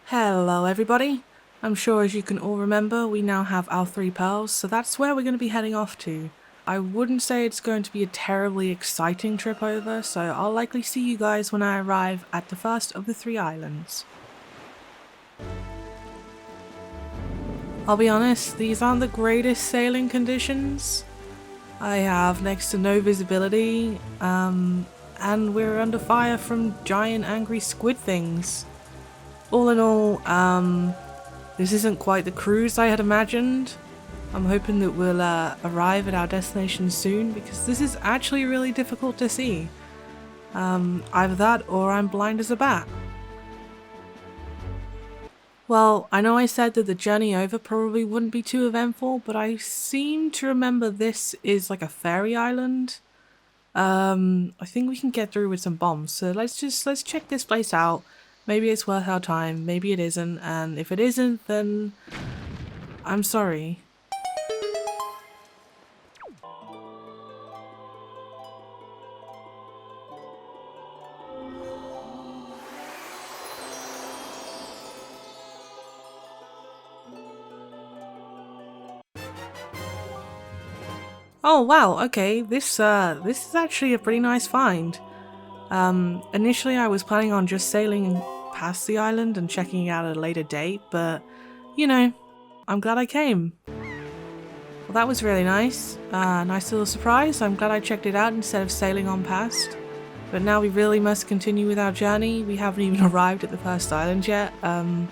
Hello everybody! I'm sure as you can all remember we now have our 3 pearls, so that's where we're going to be heading off to. I wouldn't say it's going to be a terribly exciting trip over, so I'll likely see you guys when I arrive at the first of the 3 islands. I'll be honest, these aren't the greatest sailing conditions. I have next to no visibility, and we're under fire from giant angry squid things. All in all, this isn't quite the cruise I had imagined. I'm hoping that we'll arrive at our destination soon because this is actually really difficult to see. Either that or I'm blind as a bat. Well, I know I said that the journey over probably wouldn't be too eventful, but I seem to remember this is like a fairy island. I think we can get through with some bombs, so let's check this place out. Maybe it's worth our time, maybe it isn't, and if it isn't, then I'm sorry. Oh wow, okay, this is actually a pretty nice find. Initially I was planning on just sailing past the island and checking it out at a later date, but you know, I'm glad I came. Well, that was really nice. Nice little surprise. I'm glad I checked it out instead of sailing on past. But now we really must continue with our journey. We haven't even arrived at the first island yet. And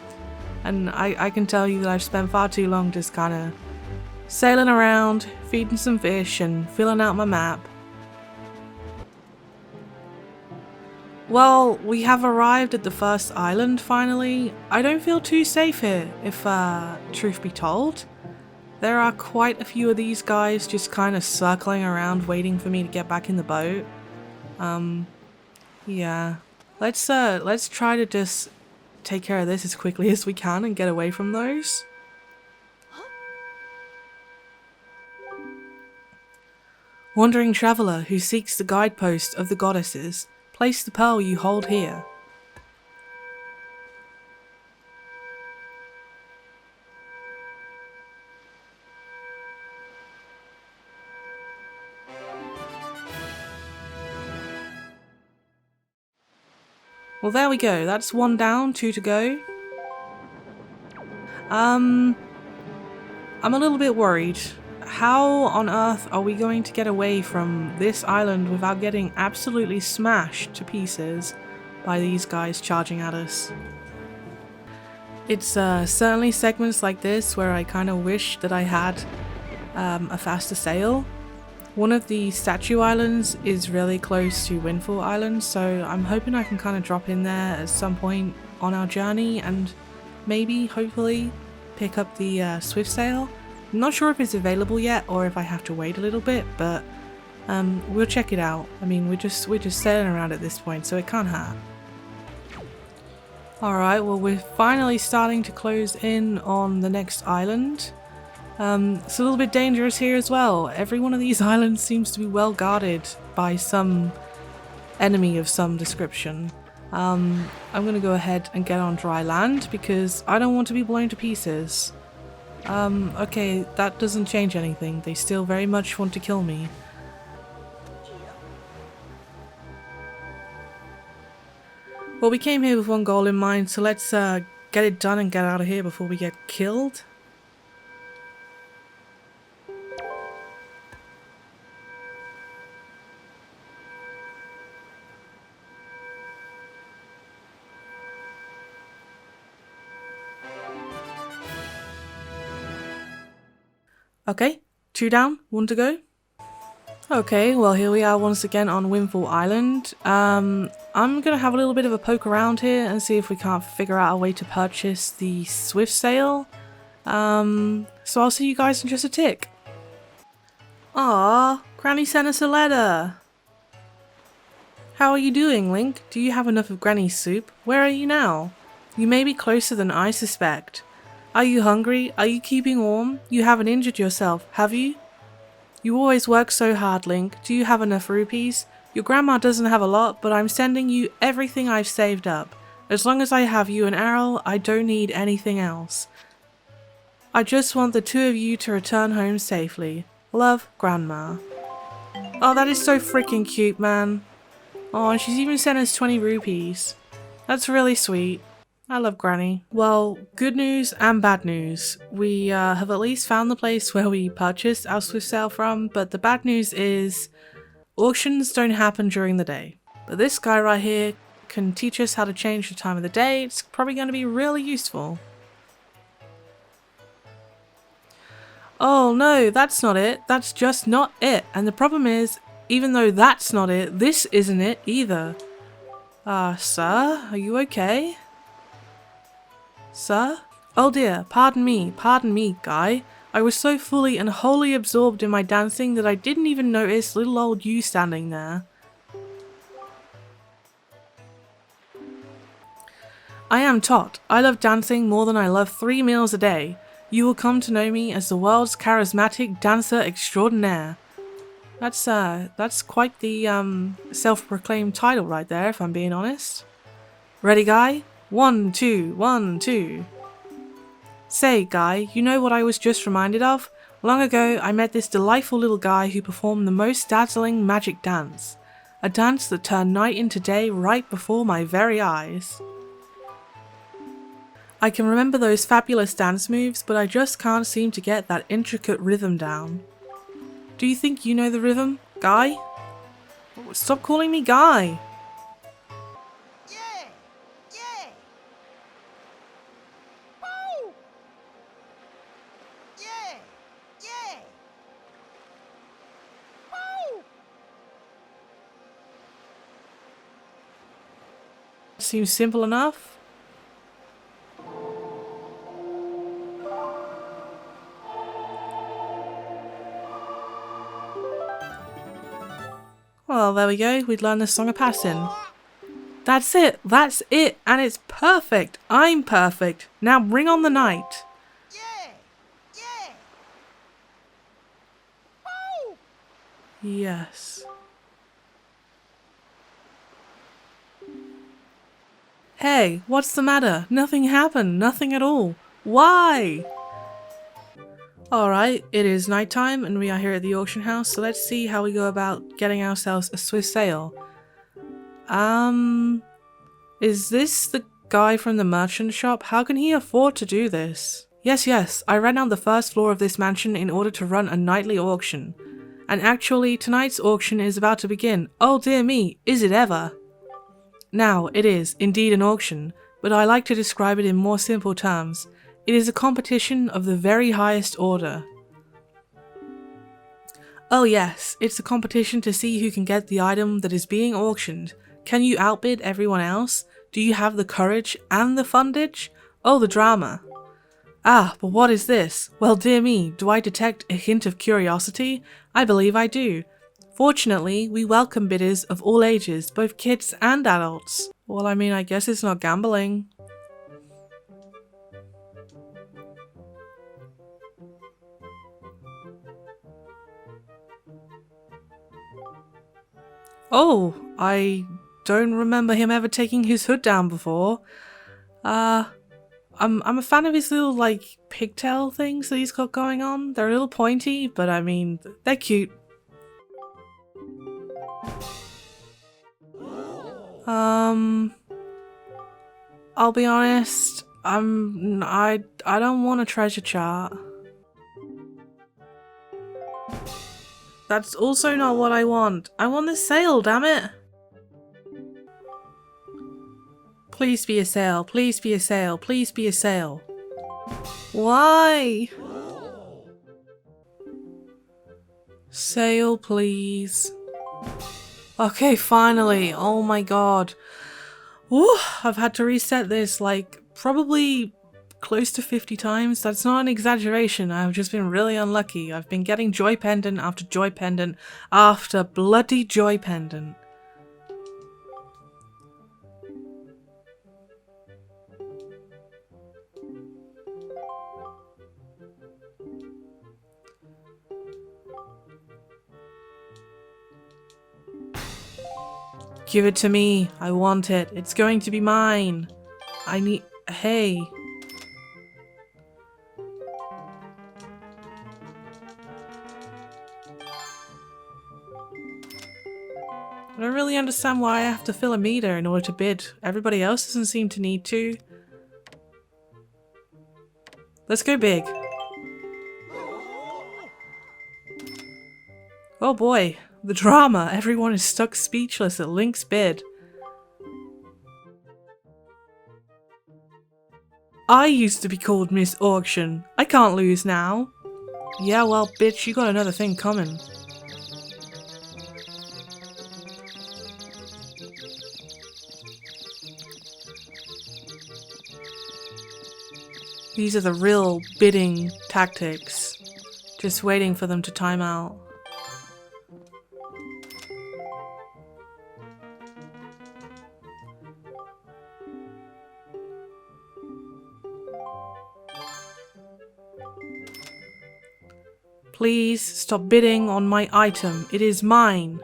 I can tell you that I've spent far too long just kind of sailing around, feeding some fish and filling out my map. Well, we have arrived at the first island finally. I don't feel too safe here, if truth be told. There are quite a few of these guys just kind of circling around waiting for me to get back in the boat. Yeah. Let's try to just take care of this as quickly as we can and get away from those. Wandering traveller who seeks the guidepost of the goddesses, place the pearl you hold here. Well, there we go. That's 1 down, 2 to go. I'm a little bit worried. How on earth are we going to get away from this island without getting absolutely smashed to pieces by these guys charging at us? It's certainly segments like this where I kind of wish that I had a faster sail. One of the statue islands is really close to Windfall Island, so I'm hoping I can kind of drop in there at some point on our journey and maybe, hopefully, pick up the Swift Sail. I'm not sure if it's available yet or if I have to wait a little bit, but we'll check it out. I mean, we're just sailing around at this point, so it can't hurt. Alright, well we're finally starting to close in on the next island. It's a little bit dangerous here as well. Every one of these islands seems to be well guarded by some enemy of some description. I'm gonna go ahead and get on dry land because I don't want to be blown to pieces. Okay, that doesn't change anything. They still very much want to kill me. Well, we came here with one goal in mind, so let's get it done and get out of here before we get killed. Okay, 2 down, 1 to go. Okay, well here we are once again on Windfall Island. I'm gonna have a little bit of a poke around here and see if we can't figure out a way to purchase the Swift Sail. So I'll see you guys in just a tick. Ah, Granny sent us a letter. How are you doing, Link? Do you have enough of Granny's soup? Where are you now? You may be closer than I suspect. Are you hungry? Are you keeping warm? You haven't injured yourself, have you? You always work so hard, Link. Do you have enough rupees? Your grandma doesn't have a lot, but I'm sending you everything I've saved up. As long as I have you and Errol, I don't need anything else. I just want the two of you to return home safely. Love, Grandma. Oh, that is so freaking cute, man. Oh, and she's even sent us 20 rupees. That's really sweet. I love Granny. Well, good news and bad news. We have at least found the place where we purchased our Swift Sale from, but the bad news is auctions don't happen during the day. But this guy right here can teach us how to change the time of the day. It's probably going to be really useful. Oh no, that's not it. That's just not it. And the problem is, even though that's not it, this isn't it either. Sir? Are you okay? Sir? Oh dear, pardon me, guy. I was so fully and wholly absorbed in my dancing that I didn't even notice little old you standing there. I am Tot. I love dancing more than I love 3 meals a day. You will come to know me as the world's charismatic dancer extraordinaire. That's quite the self-proclaimed title right there, if I'm being honest. Ready, guy? 1, 2, 1, 2. Say, guy, you know what I was just reminded of? Long ago, I met this delightful little guy who performed the most dazzling magic dance. A dance that turned night into day right before my very eyes. I can remember those fabulous dance moves, but I just can't seem to get that intricate rhythm down. Do you think you know the rhythm, Guy? Stop calling me Guy! Yeah! Yeah! Woo! Yeah! Yeah! Woo! Seems simple enough. Well, there we go. We'd learned the song of passing. That's it, and it's perfect. I'm perfect. Now bring on the night. Yeah! Yeah! Woo! Yes. Hey, what's the matter? Nothing happened, nothing at all. Why? Alright, it is nighttime and we are here at the auction house, so let's see how we go about getting ourselves a Swift Sale. Is this the guy from the merchant shop? How can he afford to do this? Yes, I ran out the first floor of this mansion in order to run a nightly auction. And actually, tonight's auction is about to begin. Oh dear me, is it ever? Now, it is indeed an auction, but I like to describe it in more simple terms. It is a competition of the very highest order. Oh yes, it's a competition to see who can get the item that is being auctioned. Can you outbid everyone else? Do you have the courage and the fundage? Oh, the drama. Ah, but what is this? Well, dear me, do I detect a hint of curiosity? I believe I do. Fortunately, we welcome bidders of all ages, both kids and adults. Well, I mean, I guess it's not gambling. Oh, I don't remember him ever taking his hood down before. I'm a fan of his little, like, pigtail things that he's got going on. They're a little pointy, but I mean, they're cute. I'll be honest, I don't want a treasure chart. That's also not what I want. I want the sale, damn it! Please be a sale, please be a sale, please be a sale. Why? Sale, please. Okay, finally. Oh my god. Woo, I've had to reset this like probably close to 50 times. That's not an exaggeration. I've just been really unlucky. I've been getting joy pendant after joy pendant after bloody joy pendant. Give it to me. I want it. It's going to be mine. I need... Hey. I don't really understand why I have to fill a meter in order to bid. Everybody else doesn't seem to need to. Let's go big. Oh boy, the drama. Everyone is stuck speechless at Link's bid. I used to be called Miss Auction. I can't lose now. Yeah, well, bitch, you got another thing coming. These are the real bidding tactics. Just waiting for them to time out. Please stop bidding on my item. It is mine.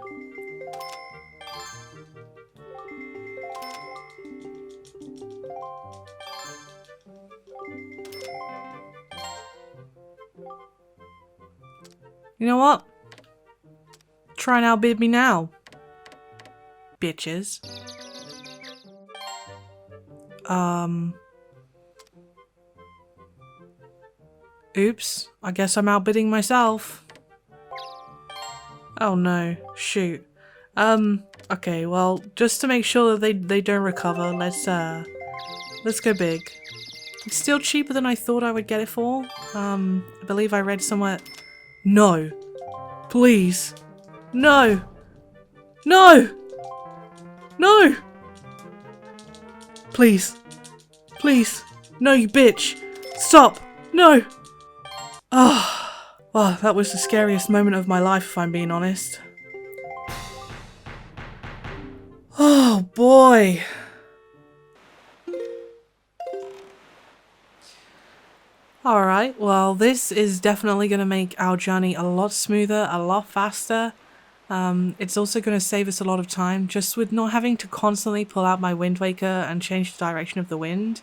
You know what? Try and outbid me now. Bitches. Oops. I guess I'm outbidding myself. Oh no. Shoot. Okay, well, just to make sure that they don't recover, let's go big. It's still cheaper than I thought I would get it for. I believe I read somewhere... No. Please. No. No! No! Please. Please. No, you bitch. Stop. No. Ah. Oh. Wow, that was the scariest moment of my life, if I'm being honest. Oh, boy. Alright, well, this is definitely going to make our journey a lot smoother, a lot faster. It's also going to save us a lot of time, just with not having to constantly pull out my Wind Waker and change the direction of the wind.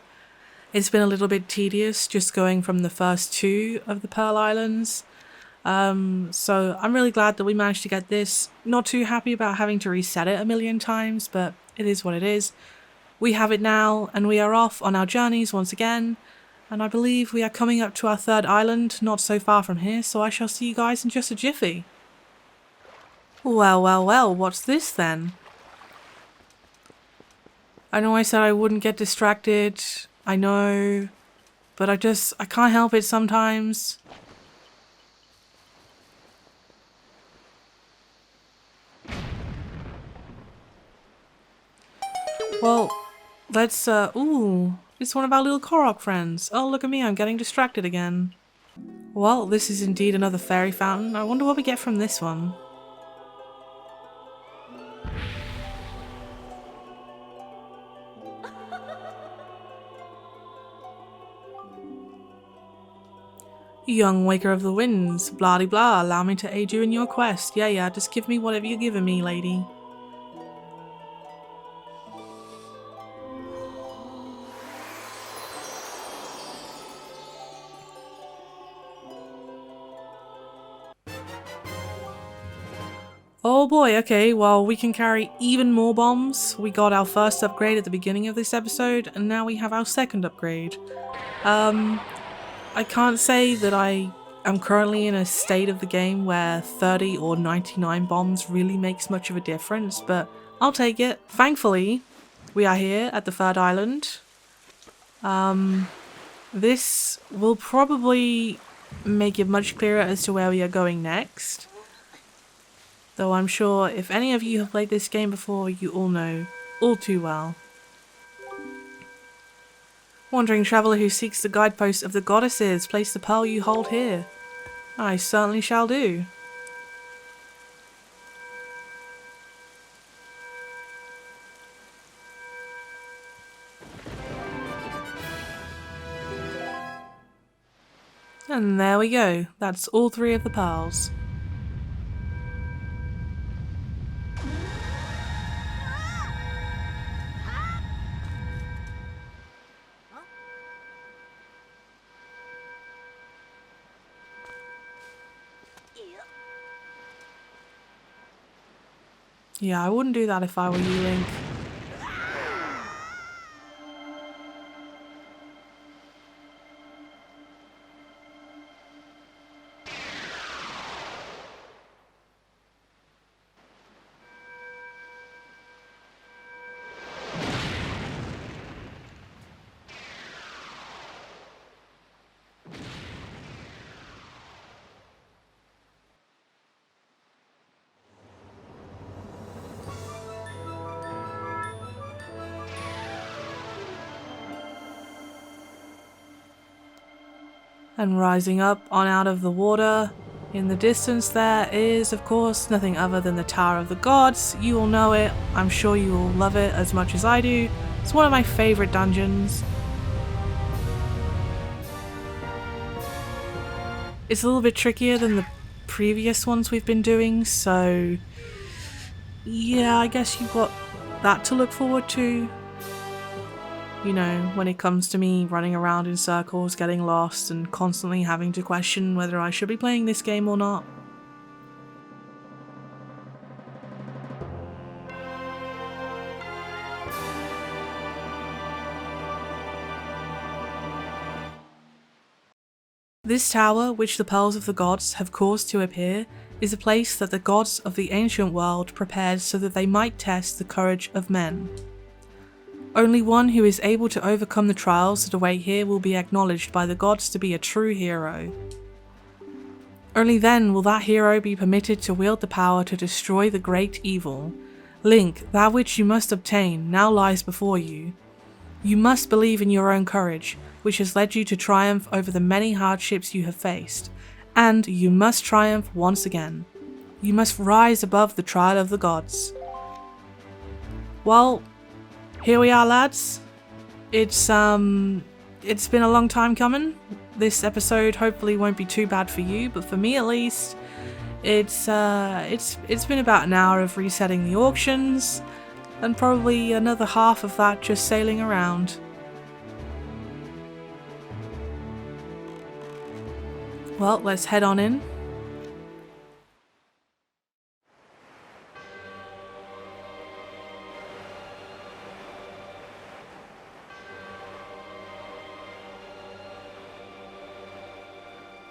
It's been a little bit tedious just going from the first two of the Pearl Islands. So I'm really glad that we managed to get this. Not too happy about having to reset it a million times, but it is what it is. We have it now, and we are off on our journeys once again. And I believe we are coming up to our third island, not so far from here, so I shall see you guys in just a jiffy. Well, well, well, what's this then? I know I said I wouldn't get distracted, I know, but I can't help it sometimes. Well, let's, ooh, it's one of our little Korok friends. Oh, look at me, I'm getting distracted again. Well, this is indeed another fairy fountain. I wonder what we get from this one. Young Waker of the Winds, blah de blah, allow me to aid you in your quest. Yeah, just give me whatever you're giving me, lady. Oh boy, okay, well we can carry even more bombs. We got our first upgrade at the beginning of this episode, and now we have our second upgrade. I can't say that I am currently in a state of the game where 30 or 99 bombs really makes much of a difference, but I'll take it. Thankfully, we are here at the third island. This will probably make it much clearer as to where we are going next. Though I'm sure if any of you have played this game before, you all know all too well. Wandering traveller who seeks the guideposts of the goddesses, place the pearl you hold here. I certainly shall do. And there we go. That's all three of the pearls. Yeah, I wouldn't do that if I were you, Link. And rising up on out of the water, in the distance there is, of course, nothing other than the Tower of the Gods. You all know it. I'm sure you will love it as much as I do. It's one of my favourite dungeons. It's a little bit trickier than the previous ones we've been doing, so yeah, I guess you've got that to look forward to. You know, when it comes to me running around in circles, getting lost, and constantly having to question whether I should be playing this game or not. This tower, which the Pearls of the Gods have caused to appear, is a place that the gods of the ancient world prepared so that they might test the courage of men. Only one who is able to overcome the trials that await here will be acknowledged by the gods to be a true hero. Only then will that hero be permitted to wield the power to destroy the great evil. Link, that which you must obtain now lies before you. You must believe in your own courage, which has led you to triumph over the many hardships you have faced, and you must triumph once again. You must rise above the trial of the gods. Well, here we are, lads. It's been a long time coming. This episode hopefully won't be too bad for you, but for me at least, it's been about an hour of resetting the auctions, and probably another half of that just sailing around. Well, let's head on in.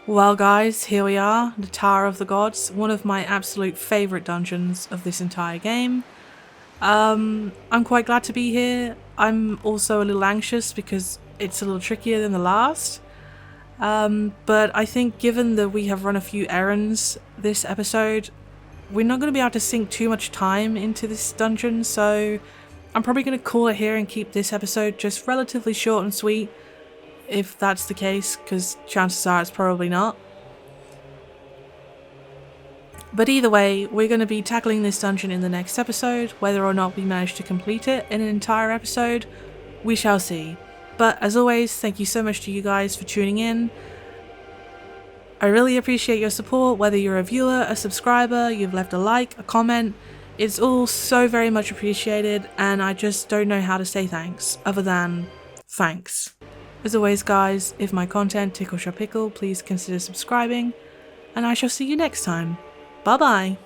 Well guys, here we are, the Tower of the Gods, one of my absolute favourite dungeons of this entire game. I'm quite glad to be here. I'm also a little anxious because it's a little trickier than the last. But I think given that we have run a few errands this episode, we're not going to be able to sink too much time into this dungeon, so I'm probably going to call it here and keep this episode just relatively short and sweet. If that's the case, because chances are it's probably not. But either way, we're going to be tackling this dungeon in the next episode. Whether or not we manage to complete it in an entire episode, we shall see. But as always, thank you so much to you guys for tuning in. I really appreciate your support, whether you're a viewer, a subscriber, you've left a like, a comment. It's all so very much appreciated, and I just don't know how to say thanks, other than thanks. As always guys, if my content tickles your pickle, please consider subscribing, and I shall see you next time. Bye bye!